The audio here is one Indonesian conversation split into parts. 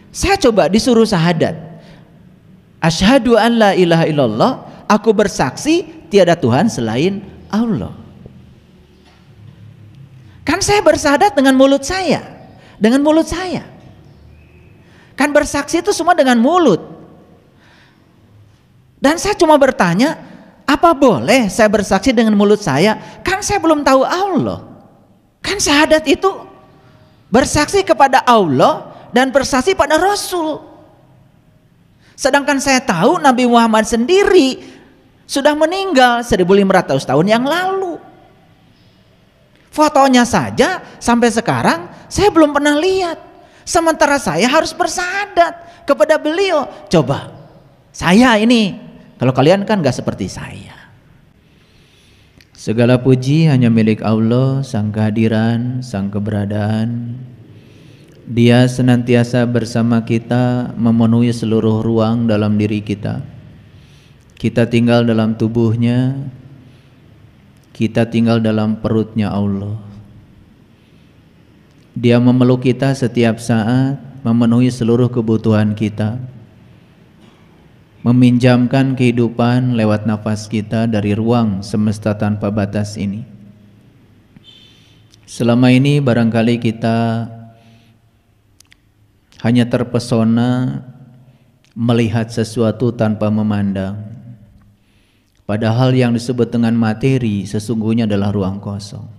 Saya coba disuruh syahadat, asyhadu an la ilaha illallah, aku bersaksi tiada Tuhan selain Allah. Kan saya bersyahadat dengan mulut saya, dengan mulut saya. Kan bersaksi itu semua dengan mulut. Dan saya cuma bertanya, apa boleh saya bersaksi dengan mulut saya? Kan saya belum tahu Allah. Kan syahadat itu bersaksi kepada Allah dan bersaksi pada Rasul. Sedangkan saya tahu Nabi Muhammad sendiri sudah meninggal 1500 tahun yang lalu. Fotonya saja sampai sekarang saya belum pernah lihat. Sementara saya harus bersyahadat kepada beliau. Coba saya ini, kalau kalian kan gak seperti saya. Segala puji hanya milik Allah, Sang kehadiran, Sang keberadaan. Dia senantiasa bersama kita, memenuhi seluruh ruang dalam diri kita. Kita tinggal dalam tubuhnya, kita tinggal dalam perutnya Allah. Dia memeluk kita setiap saat, memenuhi seluruh kebutuhan kita, meminjamkan kehidupan lewat nafas kita dari ruang semesta tanpa batas ini. Selama ini barangkali kita hanya terpesona melihat sesuatu tanpa memandang. Padahal yang disebut dengan materi sesungguhnya adalah ruang kosong.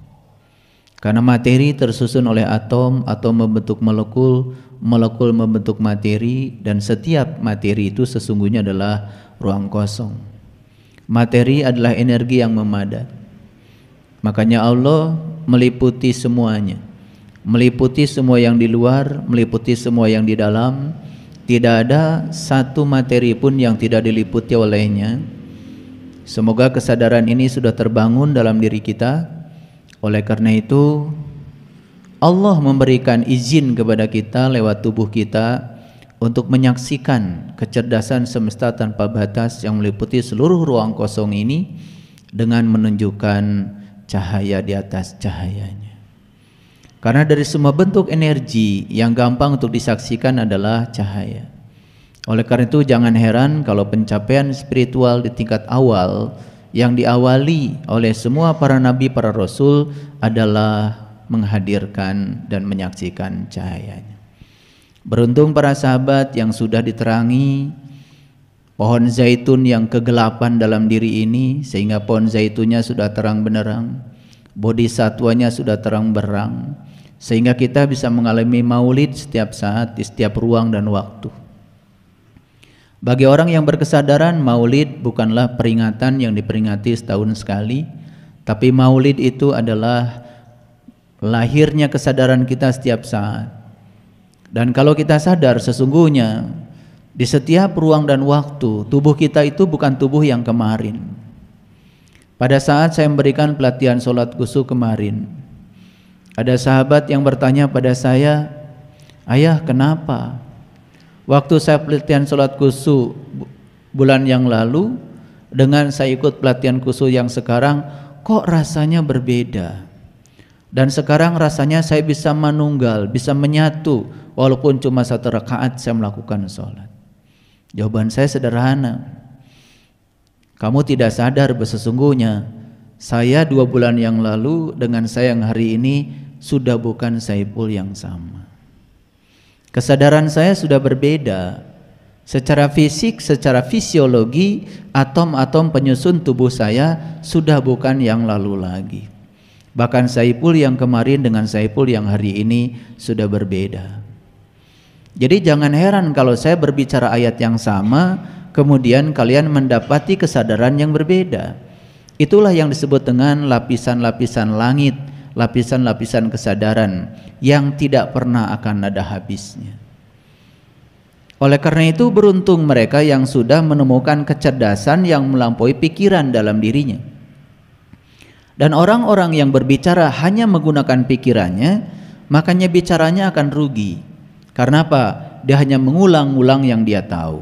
Karena materi tersusun oleh atom, atom membentuk molekul, molekul membentuk materi, dan setiap materi itu sesungguhnya adalah ruang kosong. Materi adalah energi yang memadat. Makanya Allah meliputi semuanya, meliputi semua yang di luar, meliputi semua yang di dalam. Tidak ada satu materi pun yang tidak diliputi olehnya. Semoga kesadaran ini sudah terbangun dalam diri kita. Oleh karena itu Allah memberikan izin kepada kita lewat tubuh kita untuk menyaksikan kecerdasan semesta tanpa batas yang meliputi seluruh ruang kosong ini dengan menunjukkan cahaya di atas cahayanya. Karena dari semua bentuk energi yang gampang untuk disaksikan adalah cahaya. Oleh karena itu jangan heran kalau pencapaian spiritual di tingkat awal yang diawali oleh semua para nabi, para rasul adalah menghadirkan dan menyaksikan cahayanya. Beruntung para sahabat yang sudah diterangi pohon zaitun yang kegelapan dalam diri ini, sehingga pohon zaitunnya sudah terang benderang, bodhisatwanya sudah terang berang, sehingga kita bisa mengalami maulid setiap saat di setiap ruang dan waktu. Bagi orang yang berkesadaran, maulid bukanlah peringatan yang diperingati setahun sekali, tapi maulid itu adalah lahirnya kesadaran kita setiap saat. Dan kalau kita sadar sesungguhnya di setiap ruang dan waktu, tubuh kita itu bukan tubuh yang kemarin. Pada saat saya memberikan pelatihan sholat khusyuk kemarin, ada sahabat yang bertanya pada saya, "Ayah, kenapa waktu saya pelatihan sholat khusyuk bulan yang lalu dengan saya ikut pelatihan khusyuk yang sekarang kok rasanya berbeda? Dan sekarang rasanya saya bisa manunggal, bisa menyatu walaupun cuma 1 rakaat saya melakukan sholat." Jawaban saya sederhana, kamu tidak sadar bahwa sesungguhnya saya 2 bulan yang lalu dengan saya yang hari ini sudah bukan Saiful yang sama. Kesadaran saya sudah berbeda. Secara fisik, secara fisiologi, atom-atom penyusun tubuh saya sudah bukan yang lalu lagi. Bahkan Saiful yang kemarin dengan Saiful yang hari ini sudah berbeda. Jadi jangan heran kalau saya berbicara ayat yang sama, kemudian kalian mendapati kesadaran yang berbeda. Itulah yang disebut dengan lapisan-lapisan langit, lapisan-lapisan kesadaran yang tidak pernah akan ada habisnya. Oleh karena itu beruntung mereka yang sudah menemukan kecerdasan yang melampaui pikiran dalam dirinya. Dan orang-orang yang berbicara hanya menggunakan pikirannya, makanya bicaranya akan rugi. Karena apa? Dia hanya mengulang-ulang yang dia tahu.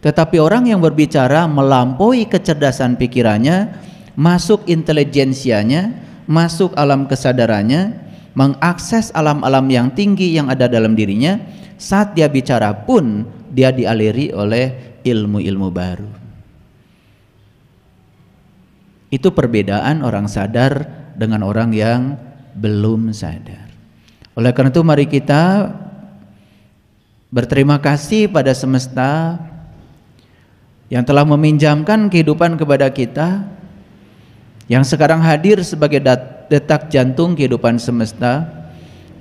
Tetapi orang yang berbicara melampaui kecerdasan pikirannya, masuk intelijensianya, masuk alam kesadarannya, mengakses alam-alam yang tinggi yang ada dalam dirinya. Saat dia bicara pun dia dialiri oleh ilmu-ilmu baru. Itu perbedaan orang sadar dengan orang yang belum sadar. Oleh karena itu mari kita berterima kasih pada semesta yang telah meminjamkan kehidupan kepada kita, yang sekarang hadir sebagai detak jantung kehidupan semesta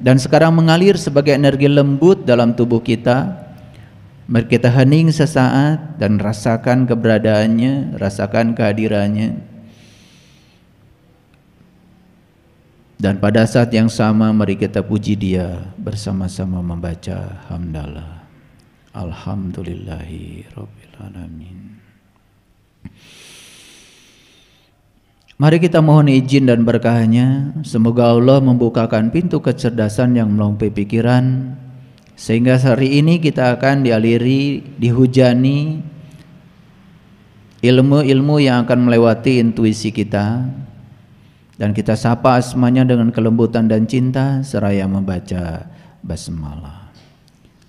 dan sekarang mengalir sebagai energi lembut dalam tubuh kita. Mari kita hening sesaat dan rasakan keberadaannya, rasakan kehadirannya. Dan pada saat yang sama mari kita puji Dia bersama-sama membaca hamdalah. Alhamdulillahi rabbil alamin. Mari kita mohon izin dan berkahnya, semoga Allah membukakan pintu kecerdasan yang melampaui pikiran, sehingga hari ini kita akan dialiri, dihujani ilmu-ilmu yang akan melewati intuisi kita, dan kita sapa asmanya dengan kelembutan dan cinta seraya membaca basmalah.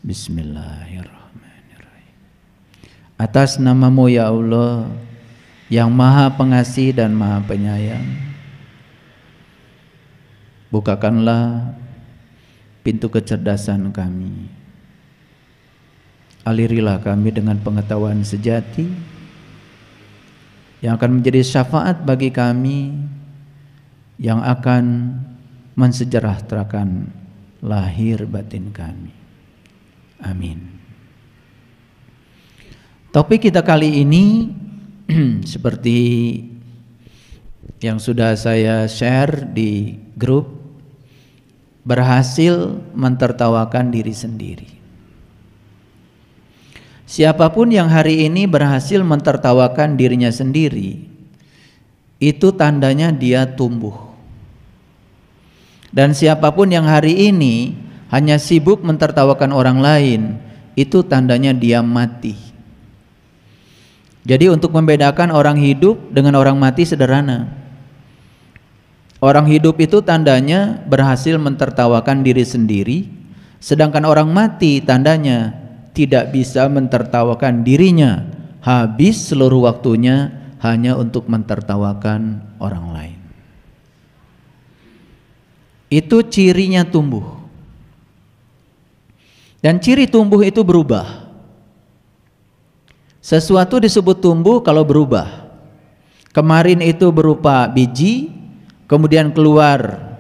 Bismillahirrahmanirrahim. Atas namamu ya Allah yang maha pengasih dan maha penyayang, bukakanlah pintu kecerdasan kami, alirilah kami dengan pengetahuan sejati yang akan menjadi syafaat bagi kami, yang akan mensejahterakan lahir batin kami. Amin. Topik kita kali ini seperti yang sudah saya share di grup, berhasil mentertawakan diri sendiri. Siapapun yang hari ini berhasil mentertawakan dirinya sendiri, itu tandanya dia tumbuh. Dan siapapun yang hari ini hanya sibuk mentertawakan orang lain, itu tandanya dia mati. Jadi untuk membedakan orang hidup dengan orang mati sederhana. Orang hidup itu tandanya berhasil mentertawakan diri sendiri, sedangkan orang mati tandanya tidak bisa mentertawakan dirinya, habis seluruh waktunya hanya untuk mentertawakan orang lain. Itu cirinya tumbuh. Dan ciri tumbuh itu berubah. Sesuatu disebut tumbuh kalau berubah. Kemarin itu berupa biji, kemudian keluar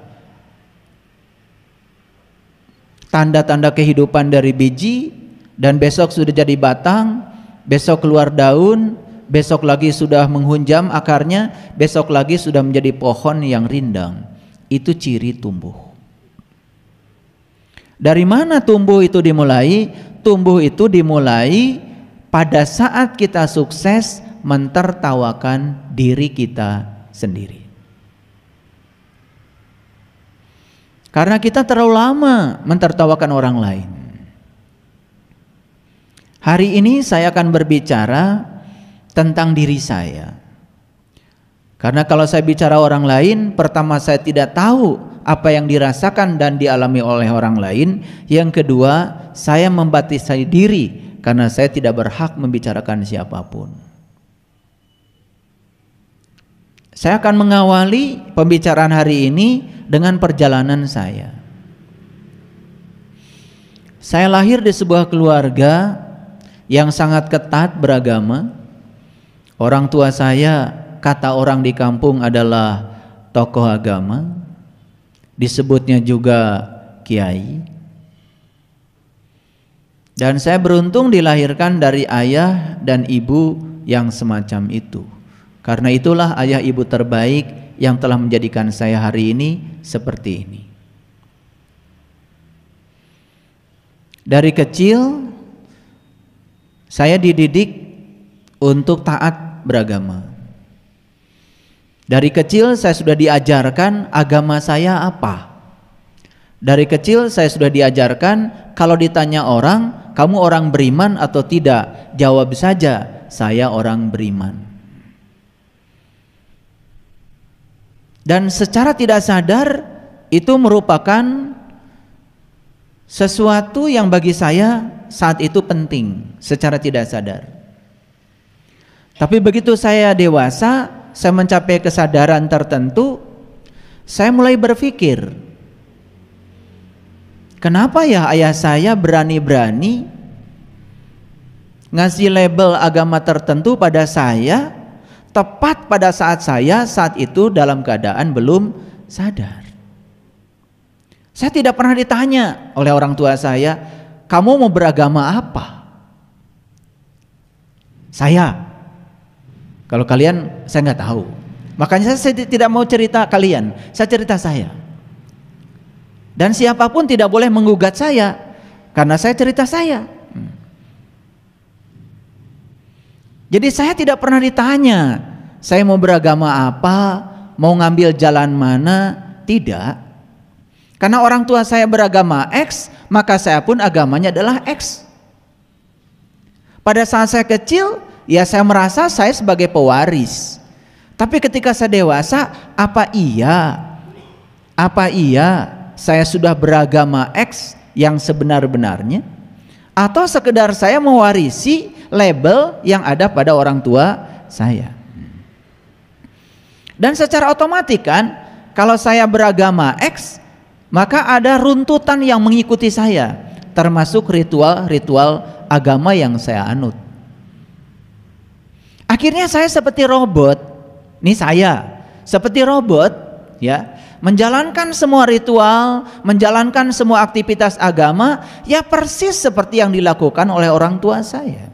tanda-tanda kehidupan dari biji, dan besok sudah jadi batang, besok keluar daun, besok lagi sudah menghunjam akarnya, besok lagi sudah menjadi pohon yang rindang. Itu ciri tumbuh. Dari mana tumbuh itu dimulai? Tumbuh itu dimulai pada saat kita sukses mentertawakan diri kita sendiri. Karena kita terlalu lama mentertawakan orang lain. Hari ini saya akan berbicara tentang diri saya. Karena kalau saya bicara orang lain, pertama saya tidak tahu apa yang dirasakan dan dialami oleh orang lain. Yang kedua, saya membatasi diri karena saya tidak berhak membicarakan siapapun. Saya akan mengawali pembicaraan hari ini dengan perjalanan saya. Saya lahir di sebuah keluarga yang sangat ketat beragama. Orang tua saya, kata orang di kampung, adalah tokoh agama, disebutnya juga kiai. Dan saya beruntung dilahirkan dari ayah dan ibu yang semacam itu. Karena itulah ayah ibu terbaik yang telah menjadikan saya hari ini seperti ini. Dari kecil saya dididik untuk taat beragama. Dari kecil saya sudah diajarkan agama saya apa. Dari kecil saya sudah diajarkan kalau ditanya orang, kamu orang beriman atau tidak? Jawab saja, saya orang beriman. Dan secara tidak sadar itu merupakan sesuatu yang bagi saya saat itu penting secara tidak sadar. Tapi begitu saya dewasa, saya mencapai kesadaran tertentu, saya mulai berpikir, kenapa ya ayah saya berani-berani ngasih label agama tertentu pada saya tepat pada saat saya saat itu dalam keadaan belum sadar. Saya tidak pernah ditanya oleh orang tua saya, kamu mau beragama apa? Saya, kalau kalian saya nggak tahu. Makanya saya tidak mau cerita kalian, saya cerita saya. Dan siapapun tidak boleh menggugat saya, karena saya cerita saya. Jadi saya tidak pernah ditanya, saya mau beragama apa, mau ngambil jalan mana, tidak. Karena orang tua saya beragama X, maka saya pun agamanya adalah X. Pada saat saya kecil, ya saya merasa saya sebagai pewaris. Tapi ketika saya dewasa, apa iya saya sudah beragama X yang sebenar-benarnya? Atau sekedar saya mewarisi label yang ada pada orang tua saya? Dan secara otomatis kan, kalau saya beragama X, maka ada runtutan yang mengikuti saya, termasuk ritual-ritual agama yang saya anut. Akhirnya saya seperti robot, ini saya seperti robot, ya, menjalankan semua ritual, menjalankan semua aktivitas agama, ya persis seperti yang dilakukan oleh orang tua saya.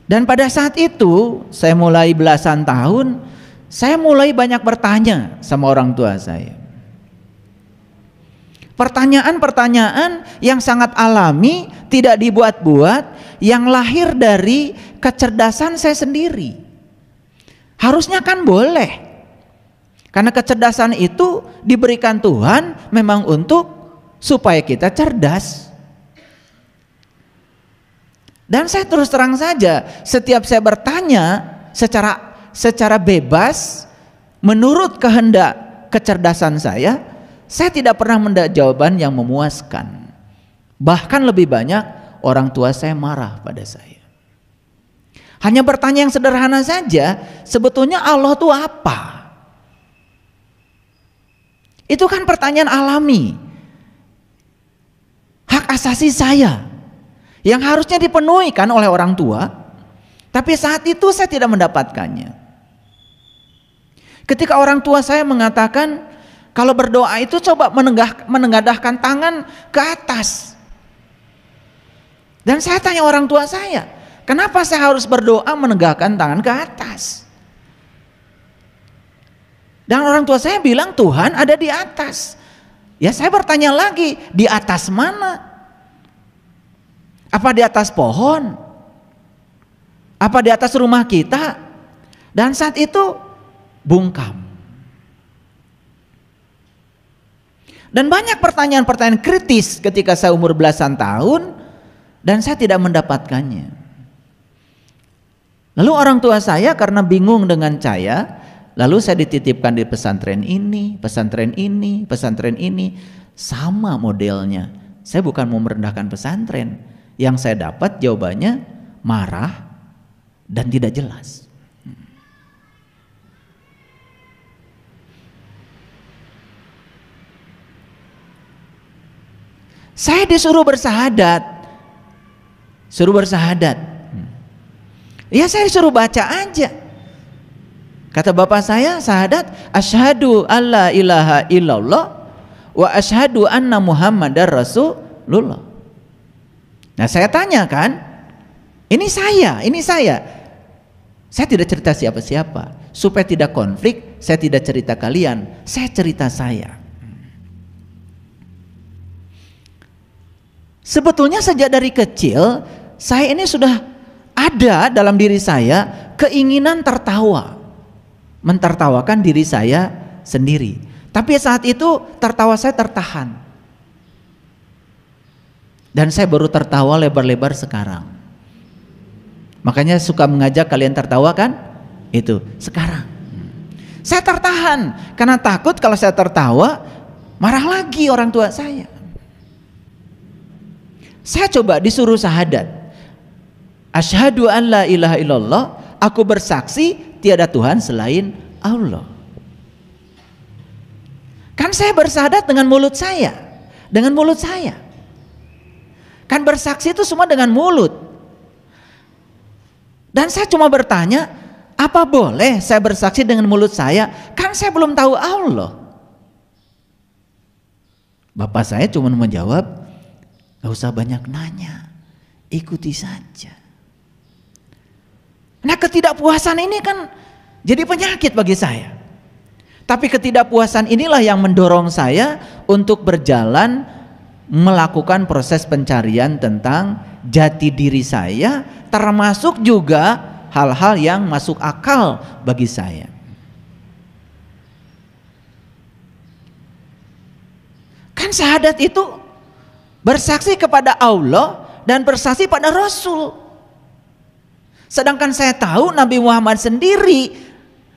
Dan pada saat itu, saya mulai belasan tahun, saya mulai banyak bertanya sama orang tua saya. Pertanyaan-pertanyaan yang sangat alami, tidak dibuat-buat, yang lahir dari kecerdasan saya sendiri. Harusnya kan boleh, karena kecerdasan itu diberikan Tuhan memang untuk supaya kita cerdas. Dan saya terus terang saja, setiap saya bertanya secara bebas menurut kehendak kecerdasan saya tidak pernah mendapat jawaban yang memuaskan. Bahkan lebih banyak orang tua saya marah pada saya. Hanya bertanya yang sederhana saja, sebetulnya Allah itu apa? Itu kan pertanyaan alami, hak asasi saya yang harusnya dipenuhi kan oleh orang tua. Tapi saat itu saya tidak mendapatkannya. Ketika orang tua saya mengatakan, kalau berdoa itu coba menengadahkan tangan ke atas. Dan saya tanya orang tua saya, kenapa saya harus berdoa menegakkan tangan ke atas? Dan orang tua saya bilang Tuhan ada di atas. Ya saya bertanya lagi, di atas mana? Apa di atas pohon? Apa di atas rumah kita? Dan saat itu bungkam. Dan banyak pertanyaan-pertanyaan kritis ketika saya umur belasan tahun dan saya tidak mendapatkannya. Lalu orang tua saya karena bingung dengan saya, lalu saya dititipkan di pesantren ini, pesantren ini, pesantren ini, sama modelnya. Saya bukan mau merendahkan pesantren, yang saya dapat jawabannya marah dan tidak jelas. Saya disuruh bersahadat, ya saya disuruh baca aja. Kata bapak saya, sahadat asyhadu alla ilaha illallah wa asyhadu anna muhammadar rasulullah. Nah saya tanya kan, ini saya. Saya tidak cerita siapa-siapa, supaya tidak konflik. Saya tidak cerita kalian, saya cerita saya. Sebetulnya sejak dari kecil saya ini sudah ada dalam diri saya keinginan tertawa, mentertawakan diri saya sendiri. Tapi saat itu tertawa saya tertahan. Dan saya baru tertawa lebar-lebar sekarang. Makanya suka mengajak kalian tertawa kan? Itu sekarang. Saya tertahan karena takut kalau saya tertawa marah lagi orang tua saya. Saya coba disuruh syahadat. Asyhadu an la ilaha illallah, aku bersaksi tiada Tuhan selain Allah. Kan saya bersyahadat dengan mulut saya. Dengan mulut saya. Kan bersaksi itu semua dengan mulut. Dan saya cuma bertanya, apa boleh saya bersaksi dengan mulut saya? Kan saya belum tahu Allah. Bapak saya cuma menjawab, gak usah banyak nanya, ikuti saja. Nah, ketidakpuasan ini kan jadi penyakit bagi saya. Tapi ketidakpuasan inilah yang mendorong saya untuk berjalan melakukan proses pencarian tentang jati diri saya, termasuk juga hal-hal yang masuk akal bagi saya. Kan syahadat itu bersaksi kepada Allah dan bersaksi pada Rasul. Sedangkan saya tahu Nabi Muhammad sendiri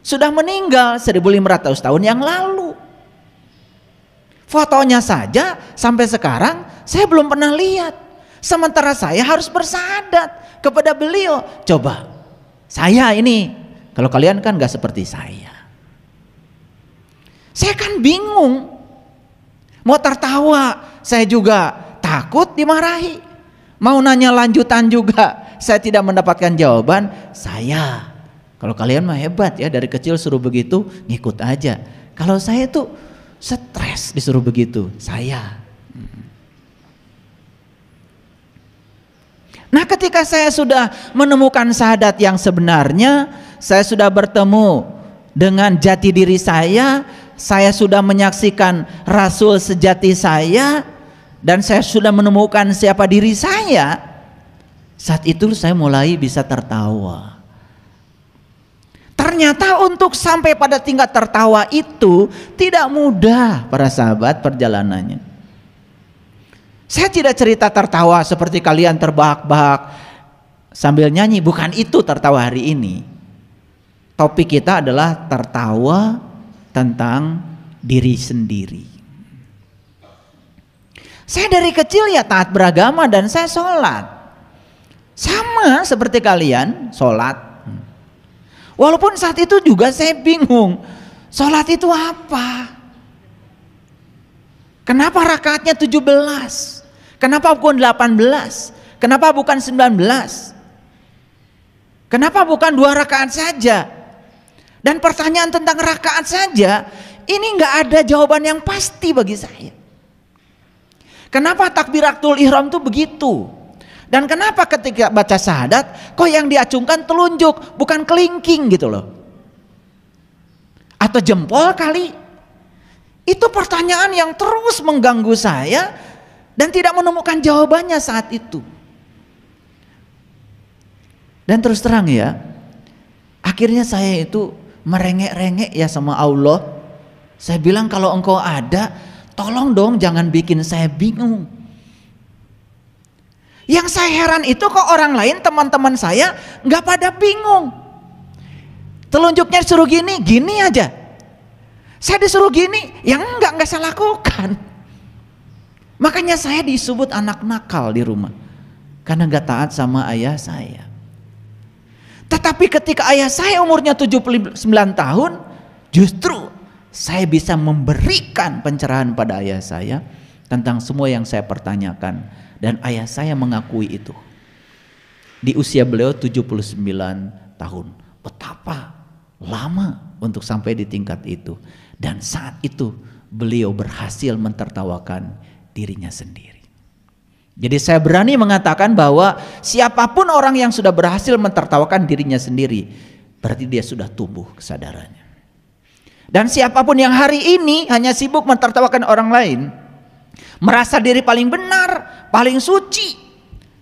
sudah meninggal 1500 tahun yang lalu. Fotonya saja sampai sekarang saya belum pernah lihat. Sementara saya harus bersyahadat kepada beliau. Coba, saya ini, kalau kalian kan gak seperti saya. Saya kan bingung. Mau tertawa, saya juga takut dimarahi. Mau nanya lanjutan juga, saya tidak mendapatkan jawaban. Saya, kalau kalian mah hebat ya, dari kecil suruh begitu, ngikut aja. Kalau saya tuh stres disuruh begitu, saya. Nah, ketika saya sudah menemukan syahadat yang sebenarnya, saya sudah bertemu dengan jati diri saya sudah menyaksikan Rasul sejati saya, dan saya sudah menemukan siapa diri saya. Saat itu saya mulai bisa tertawa. Ternyata untuk sampai pada tingkat tertawa itu tidak mudah para sahabat perjalanannya. Saya tidak cerita tertawa seperti kalian terbahak-bahak sambil nyanyi, bukan itu tertawa hari ini. Topik kita adalah tertawa tentang diri sendiri. Saya dari kecil ya taat beragama dan saya sholat. Sama seperti kalian, sholat. Walaupun saat itu juga saya bingung, sholat itu apa? Kenapa rakaatnya 17? Kenapa bukan 18? Kenapa bukan 19? Kenapa bukan 2 rakaat saja? Dan pertanyaan tentang rakaat saja, ini nggak ada jawaban yang pasti bagi saya. Kenapa takbiratul ihram itu begitu? Dan kenapa ketika baca syahadat kok yang diacungkan telunjuk bukan kelingking gitu loh? Atau jempol kali? Itu pertanyaan yang terus mengganggu saya dan tidak menemukan jawabannya saat itu. Dan terus terang ya, akhirnya saya itu merengek-rengek ya sama Allah. Saya bilang, kalau engkau ada, tolong dong jangan bikin saya bingung. Yang saya heran itu kok orang lain, teman-teman saya nggak pada bingung. Telunjuknya disuruh gini, gini aja. Saya disuruh gini, yang nggak saya lakukan. Makanya saya disebut anak nakal di rumah, karena nggak taat sama ayah saya. Tetapi ketika ayah saya umurnya 79 tahun, justru saya bisa memberikan pencerahan pada ayah saya tentang semua yang saya pertanyakan. Dan ayah saya mengakui itu. Di usia beliau 79 tahun. Betapa lama untuk sampai di tingkat itu. Dan saat itu beliau berhasil mentertawakan dirinya sendiri. Jadi saya berani mengatakan bahwa siapapun orang yang sudah berhasil mentertawakan dirinya sendiri, berarti dia sudah tumbuh kesadarannya. Dan siapapun yang hari ini hanya sibuk mentertawakan orang lain, merasa diri paling benar, paling suci,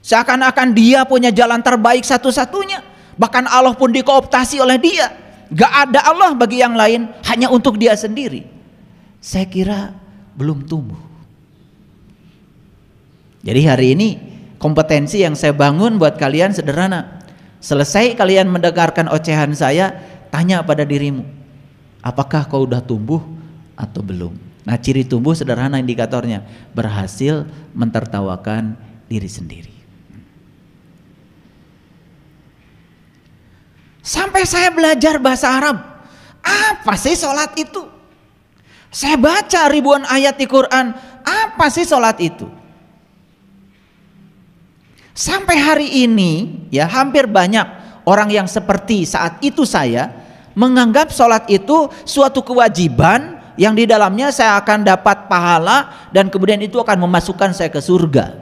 seakan-akan dia punya jalan terbaik satu-satunya, bahkan Allah pun dikooptasi oleh dia, gak ada Allah bagi yang lain, hanya untuk dia sendiri. Saya kira belum tumbuh. Jadi hari ini kompetensi yang saya bangun buat kalian sederhana. Selesai kalian mendengarkan ocehan saya, tanya pada dirimu, Apakah kau udah tumbuh atau belum? Nah, ciri tumbuh sederhana indikatornya, berhasil mentertawakan diri sendiri. Sampai saya belajar bahasa Arab, apa sih sholat itu? Saya baca ribuan ayat di Quran, apa sih sholat itu? Sampai hari ini ya hampir banyak orang yang seperti saat itu saya menganggap sholat itu suatu kewajiban yang di dalamnya saya akan dapat pahala dan kemudian itu akan memasukkan saya ke surga.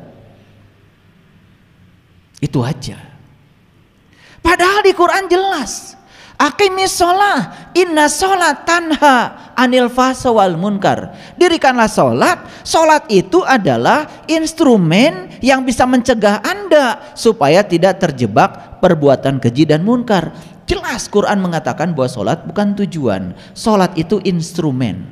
Itu aja. Padahal di Quran jelas, aqimis sholah, inna sholat tanha anil fahsya wal munkar. Dirikanlah sholat. Sholat itu adalah instrumen yang bisa mencegah Anda supaya tidak terjebak perbuatan keji dan munkar. Jelas Quran mengatakan bahwa sholat bukan tujuan, sholat itu instrumen.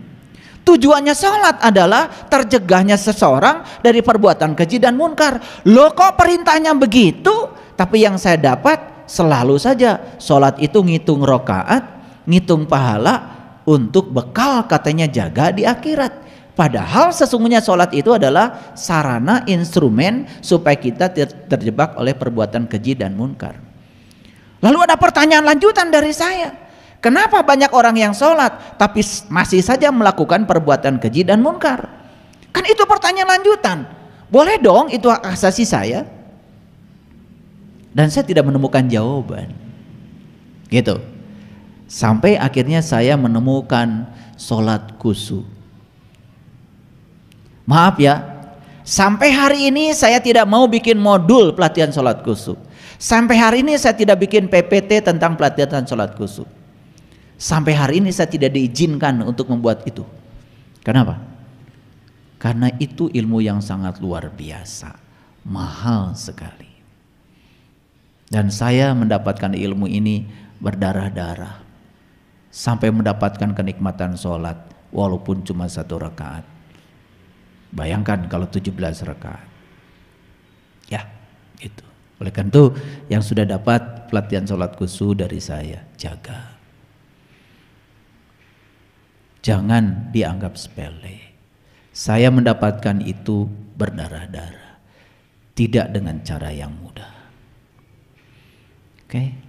Tujuannya sholat adalah terjegahnya seseorang dari perbuatan keji dan munkar. Loh, kok perintahnya begitu? Tapi yang saya dapat selalu saja sholat itu ngitung rokaat, ngitung pahala untuk bekal katanya jaga di akhirat. Padahal sesungguhnya sholat itu adalah sarana instrumen supaya kita terjebak oleh perbuatan keji dan munkar. Lalu ada pertanyaan lanjutan dari saya, kenapa banyak orang yang sholat tapi masih saja melakukan perbuatan keji dan munkar? Kan itu pertanyaan lanjutan. Boleh dong itu hak asasi saya. Dan saya tidak menemukan jawaban. Gitu. Sampai akhirnya saya menemukan sholat khusyuk. Maaf ya, sampai hari ini saya tidak mau bikin modul pelatihan sholat khusyuk. Sampai hari ini saya tidak bikin PPT tentang pelatihan sholat khusyuk. Sampai hari ini saya tidak diizinkan untuk membuat itu. Kenapa? Karena itu ilmu yang sangat luar biasa, mahal sekali. Dan saya mendapatkan ilmu ini berdarah-darah sampai mendapatkan kenikmatan sholat walaupun cuma 1 rakaat. Bayangkan kalau 17 rakaat. Ya, itu. Oleh karena itu yang sudah dapat pelatihan sholat khusyuk dari saya, jaga. Jangan dianggap sepele. Saya mendapatkan itu berdarah-darah, tidak dengan cara yang mudah. Oke.